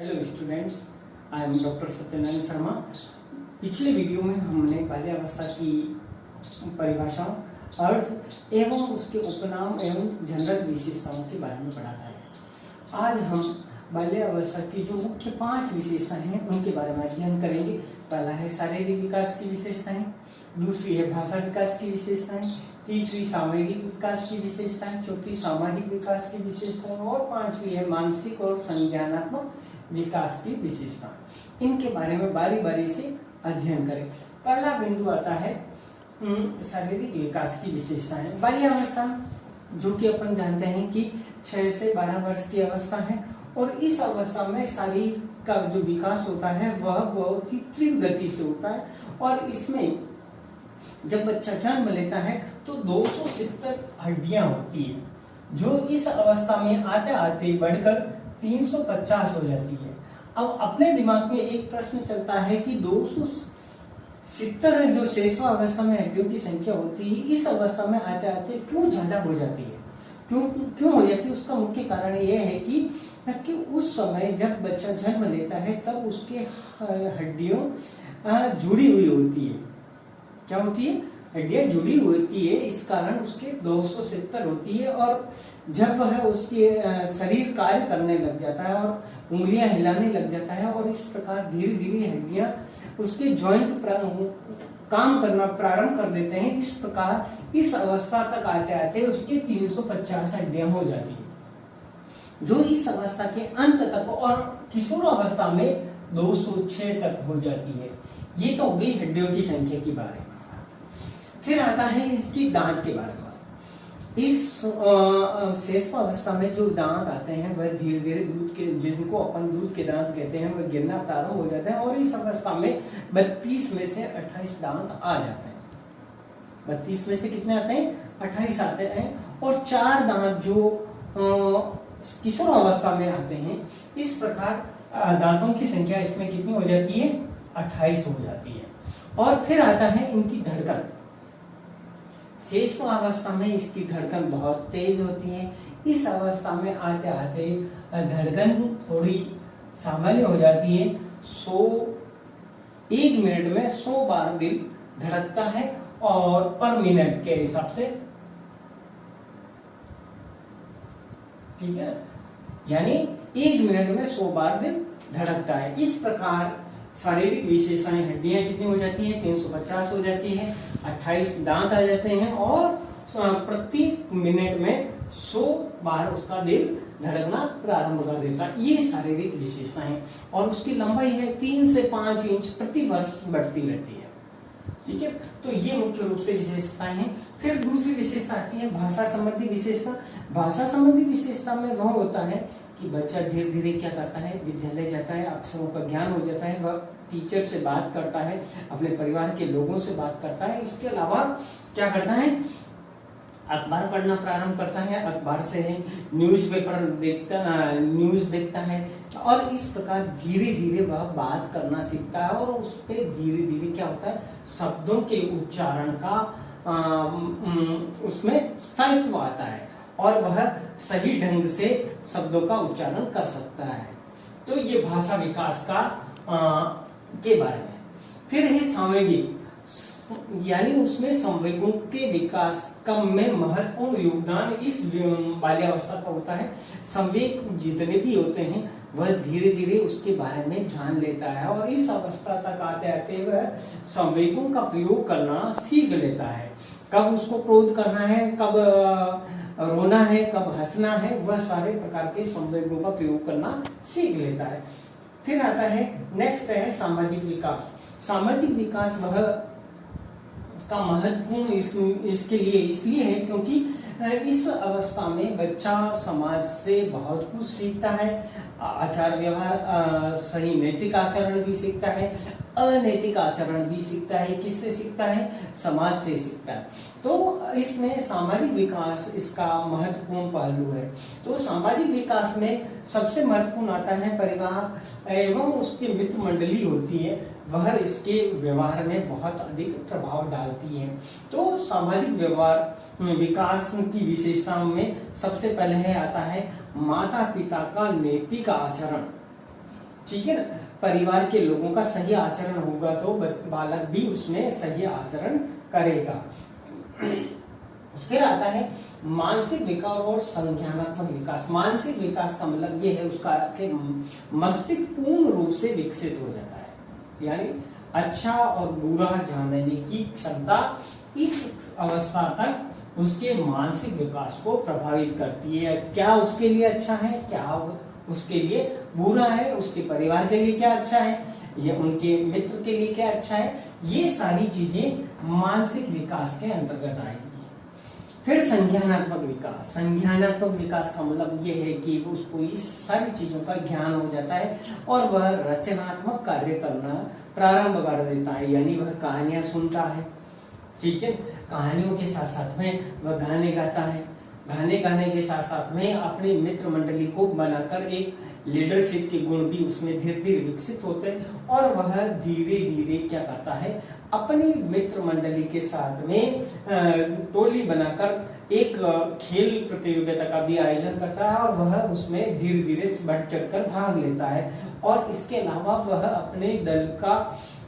Hello students, I am doctor Satyanarayan Sharma. पिछले video में हमने बाल्यावस्था की परिभाषाओं, अर्थ एवं उसके उपनाम एवं जनरल विशेषताओं के बारे में पढ़ा था। आज हम बाल्यावस्था की जो मुख्य 5 विशेषताएं हैं उनके बारे में अध्ययन करेंगे। पहला है शारीरिक विकास की विशेषताएं, दूसरी है भाषा विकास की विशेषताएं, तीसरी सामूहिक विकास की विशेषताएं, चौथी सामाजिक विकास की विशेषताएं और पांचवी है मानसिक और संज्ञानात्मक विकास की विशेषता। इनके बारे में बारी बारी से अध्ययन करें। पहला बिंदु आता है शारीरिक विकास की विशेषताएं। बाल्यावस्था जो कि अपन जानते हैं कि 6 से 12 वर्ष की अवस्था है और इस अवस्था में शरीर का जो विकास होता है वह बहुत ही तीव्र गति से होता है और इसमें जब बच्चा जन्म लेता है तो 270 हड्डियां होती है, जो इस अवस्था में आते आते बढ़कर 350 हो जाती है। अब अपने दिमाग में एक प्रश्न चलता है कि 270 जो शेषवा अवस्था में हड्डियों की संख्या होती है, इस अवस्था में आते आते क्यों ज्यादा हो जाती है, क्यों हो जाती है? उसका मुख्य कारण यह है कि उस समय जब बच्चा जन्म लेता है तब उसके हड्डियों जुड़ी हुई होती है। क्या होती है? हड्डियां जुड़ी होती है, इस कारण उसके 270 होती है और जब वह उसके शरीर कार्य करने लग जाता है और उंगलियां हिलाने लग जाता है और इस प्रकार धीरे धीरे हड्डियां उसके जॉइंट काम करना प्रारंभ कर देते हैं। इस प्रकार इस अवस्था तक आते आते उसके 350 हड्डियां हो जाती है, जो इस अवस्था के अंत तक और किशोर अवस्था में 206 तक हो जाती है। ये तो हो गई हड्डियों की संख्या के बारे में। फिर आता है इसकी दांत के बारे में। इस शेषवा अवस्था में जो दांत आते हैं वह धीरे धीरे दूध के, जिनको अपन दूध के दांत कहते हैं, वह गिरना प्रारंभ हो जाते हैं और इस अवस्था में 32 में से 28 दांत आ जाते हैं। 32 में से कितने आते हैं? 28 आते हैं और 4 दांत जो किशोर अवस्था में आते हैं। इस प्रकार दांतों की संख्या इसमें कितनी हो जाती है? 28 हो जाती है। और फिर आता है इनकी धड़कन। शेषवा अवस्था में इसकी धड़कन बहुत तेज होती है। इस अवस्था में आते आते धड़कन थोड़ी सामान्य हो जाती है। 1 मिनट में 100 बार दिल धड़कता है और पर मिनट के हिसाब से, ठीक है, यानी 1 मिनट में 100 बार दिल धड़कता है। इस प्रकार शारीरिक विशेषताएं, हड्डियां कितनी हो जाती है? 350 हो जाती है, 28 दांत आ जाते हैं और प्रति मिनट में 100 बार उसका दिल धड़कना प्रारंभ कर देता है। ये शारीरिक विशेषताएं और उसकी लंबाई है 3 से 5 इंच प्रति वर्ष बढ़ती रहती है। ठीक है, तो ये मुख्य रूप से विशेषताएं हैं। फिर दूसरी विशेषता आती है भाषा संबंधी विशेषता। भाषा संबंधी विशेषता में वह होता है कि बच्चा धीरे धीरे क्या करता है? विद्यालय जाता है, अक्षरों का ज्ञान हो जाता है, वह टीचर से बात करता है, अपने परिवार के लोगों से बात करता है। इसके अलावा क्या करता है? अखबार पढ़ना प्रारंभ करता है, अखबार से न्यूज़पेपर न्यूज देखता है और इस प्रकार धीरे धीरे वह बात करना सीखता है और उस पर धीरे धीरे क्या होता है? शब्दों के उच्चारण का उसमें स्थायित्व आता है और वह सही ढंग से शब्दों का उच्चारण कर सकता है। तो ये भाषा विकास का के बारे में। फिर है सामूहिक, यानी उसमें संवेगों के विकास कम में महत्वपूर्ण योगदान इस बाल्यावस्था का होता है। संवेग जितने भी होते हैं वह धीरे धीरे उसके बारे में जान लेता है और इस अवस्था तक आते आते वह संवेगों का प्रयोग करना सीख लेता है। कब उसको क्रोध करना है, कब रोना है, कब हंसना है, वह सारे प्रकार के संवेगों का प्रयोग करना सीख लेता है। फिर आता है नेक्स्ट है सामाजिक विकास। सामाजिक विकास वह का महत्वपूर्ण इसके लिए इसलिए है क्योंकि इस अवस्था में बच्चा समाज से बहुत कुछ सीखता है। आचार व्यवहार, सही नैतिक आचरण भी सीखता है, अनैतिक आचरण भी सीखता है। किससे सीखता है? समाज से सीखता है। तो इसमें सामाजिक विकास इसका महत्वपूर्ण पहलू है। तो सामाजिक विकास में सबसे महत्वपूर्ण आता है परिवार एवं उसके मित्र मंडली होती है, वह इसके व्यवहार में बहुत अधिक प्रभाव डालती है। तो सामाजिक व्यवहार विकास की विशेषताओं में सबसे पहले आता है माता पिता का नैतिक आचरण। ठीक है ना। परिवार के लोगों का सही आचरण होगा तो बालक भी उसमें सही आचरण करेगा। फिर आता है मानसिक विकास और संज्ञानात्मक विकास। मानसिक विकास का मतलब ये है उसका मस्तिष्क पूर्ण रूप से विकसित हो जाता है, यानी अच्छा और बुरा जानने की क्षमता इस अवस्था तक उसके मानसिक विकास को प्रभावित करती है। क्या उसके लिए अच्छा है, क्या उसके लिए बुरा है, उसके परिवार के लिए क्या अच्छा है, या उनके मित्र के लिए क्या अच्छा है, ये सारी चीजें मानसिक विकास के अंतर्गत आएगी। फिर संज्ञानात्मक विकास। संज्ञानात्मक विकास का मतलब ये है कि उसको इस सारी चीजों का ज्ञान हो जाता है और वह रचनात्मक कार्य करना प्रारंभ कर देता है, यानी वह कहानियां सुनता है, ठीक है। कहानियों के साथ साथ में वह गाने गाता है, गाने गाने के साथ साथ में अपने मित्र मंडली को बनाकर एक लीडरशिप के गुण भी उसमें धीरे धीरे विकसित होते हैं और वह धीरे धीरे क्या करता है, अपनी मित्र मंडली के साथ में टोली बनाकर एक खेल प्रतियोगिता का भी आयोजन करता है और वह उसमें धीरे धीरे बढ़ चढ़कर भाग लेता है। और इसके अलावा वह अपने दल का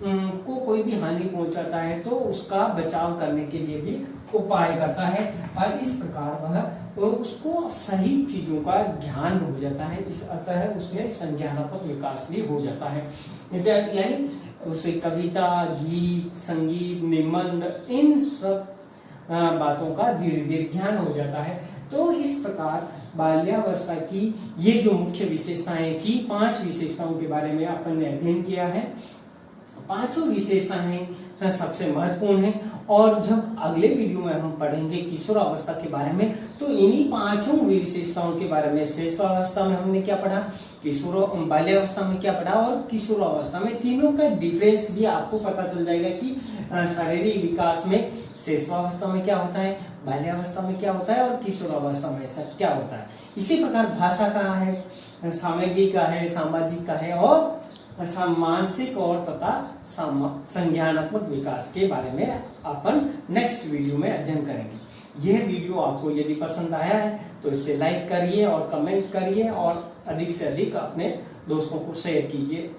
को कोई भी हानि पहुंचाता है तो उसका बचाव करने के लिए भी उपाय करता है और इस प्रकार वह उसको सही चीजों का ज्ञान हो जाता है। इस अतः उसमें संज्ञानात्मक विकास भी हो जाता है, यानी उसे कविता, गीत, संगीत, निबंध, इन सब बातों का धीरे धीरे ज्ञान हो जाता है। तो इस प्रकार बाल्यावस्था की ये जो मुख्य विशेषताएं थी, 5 विशेषताओं के बारे में अपन ने अध्ययन किया है। पांचों विशेषताएं सबसे महत्वपूर्ण है और जब अगले वीडियो में हम पढ़ेंगे किशोरावस्था के बारे में तो इन्हीं 5 विशेषताओं के बारे में, श्रेष्ठावस्था में हमने क्या पढ़ा, बाल्यावस्था में क्या पढ़ा और किशोरावस्था में, तीनों का डिफरेंस भी आपको पता चल जाएगा कि शारीरिक विकास में श्रेष्ठावस्था में क्या होता है, बाल्यावस्था में क्या होता है और किशोरावस्था में ऐसा क्या होता है। इसी प्रकार भाषा का है, सामयिक का है, सामाजिक का है और मानसिक और तथा संज्ञानात्मक विकास के बारे में अपन नेक्स्ट वीडियो में अध्ययन करेंगे। यह वीडियो आपको यदि पसंद आया है तो इसे लाइक करिए और कमेंट करिए और अधिक से अधिक अपने दोस्तों को शेयर कीजिए।